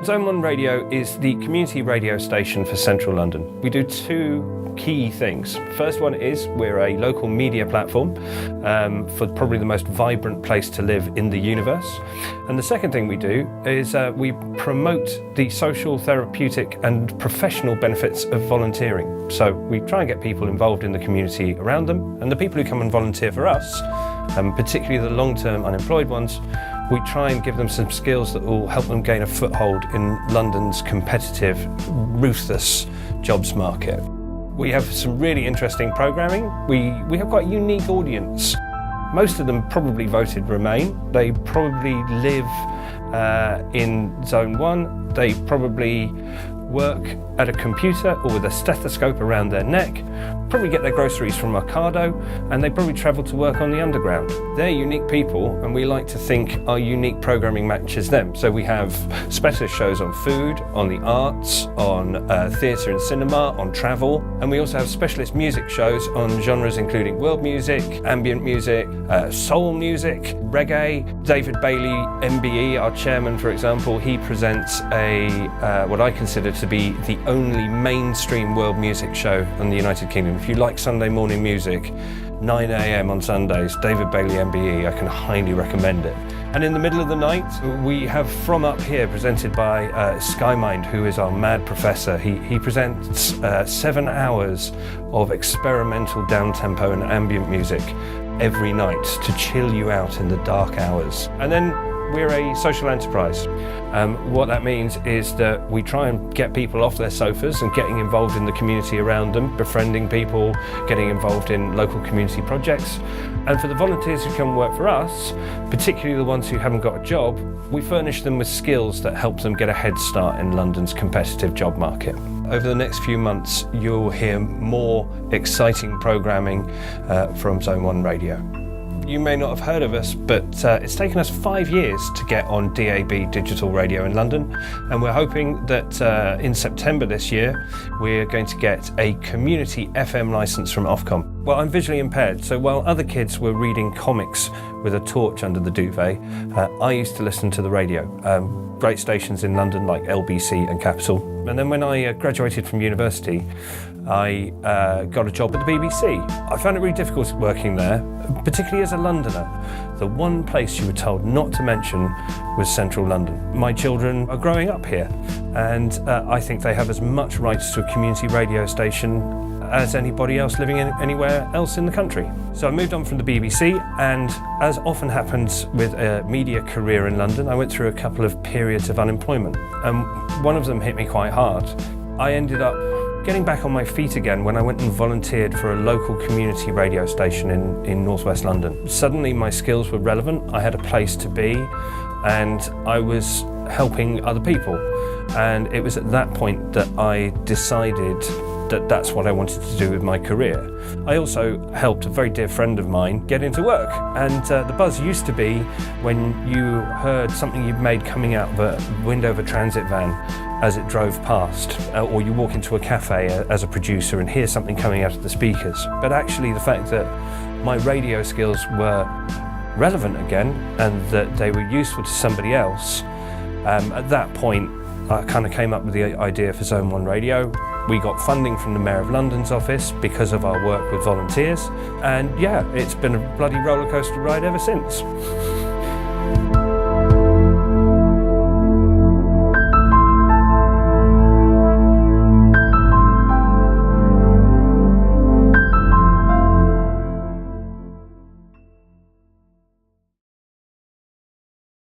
Zone 1 Radio is the community radio station for Central London. We do two key things. First one is we're a local media platform for probably the most vibrant place to live in the universe. And the second thing we do is we promote the social, therapeutic and professional benefits of volunteering. So we try and get people involved in the community around them, and the people who come and volunteer for us, particularly the long-term unemployed ones, we try and give them some skills that will help them gain a foothold in London's competitive, ruthless jobs market. We have some really interesting programming. We have quite a unique audience. Most of them probably voted Remain. They probably live in Zone 1. They probably work at a computer or with a stethoscope around their neck, probably get their groceries from Ocado, and they probably travel to work on the Underground. They're unique people, and we like to think our unique programming matches them. So we have specialist shows on food, on the arts, on theatre and cinema, on travel, and we also have specialist music shows on genres including world music, ambient music, soul music, reggae. David Bailey, MBE, our chairman, for example, he presents what I consider to be the only mainstream world music show in the United Kingdom. If you like Sunday morning music, 9 a.m. on Sundays, David Bailey MBE, I can highly recommend it. And in the middle of the night, we have From Up Here, presented by Skymind, who is our mad professor. He presents 7 hours of experimental down-tempo and ambient music every night to chill you out in the dark hours. And then we're a social enterprise. What that means is that we try and get people off their sofas and getting involved in the community around them, befriending people, getting involved in local community projects. And for the volunteers who come work for us, particularly the ones who haven't got a job, we furnish them with skills that help them get a head start in London's competitive job market. Over the next few months, you'll hear more exciting programming from Zone 1 Radio. You may not have heard of us, but it's taken us 5 years to get on DAB digital radio in London, and we're hoping that in September this year we're going to get a community FM licence from Ofcom. Well, I'm visually impaired, so while other kids were reading comics with a torch under the duvet, I used to listen to the radio. Great stations in London like LBC and Capital. And then when I graduated from university, I got a job at the BBC. I found it really difficult working there, particularly as a Londoner. The one place you were told not to mention was Central London. My children are growing up here, and I think they have as much rights to a community radio station as anybody else living anywhere else in the country. So I moved on from the BBC, and as often happens with a media career in London, I went through a couple of periods of unemployment, and one of them hit me quite hard. I ended up getting back on my feet again when I went and volunteered for a local community radio station in northwest London. Suddenly my skills were relevant, I had a place to be, and I was helping other people. And it was at that point that I decided that that's what I wanted to do with my career. I also helped a very dear friend of mine get into work, and the buzz used to be when you heard something you'd made coming out of a window of a transit van as it drove past, or you walk into a cafe as a producer and hear something coming out of the speakers. But actually the fact that my radio skills were relevant again and that they were useful to somebody else, at that point I kind of came up with the idea for Zone 1 Radio. We got funding from the Mayor of London's office because of our work with volunteers, and yeah, it's been a bloody roller coaster ride ever since.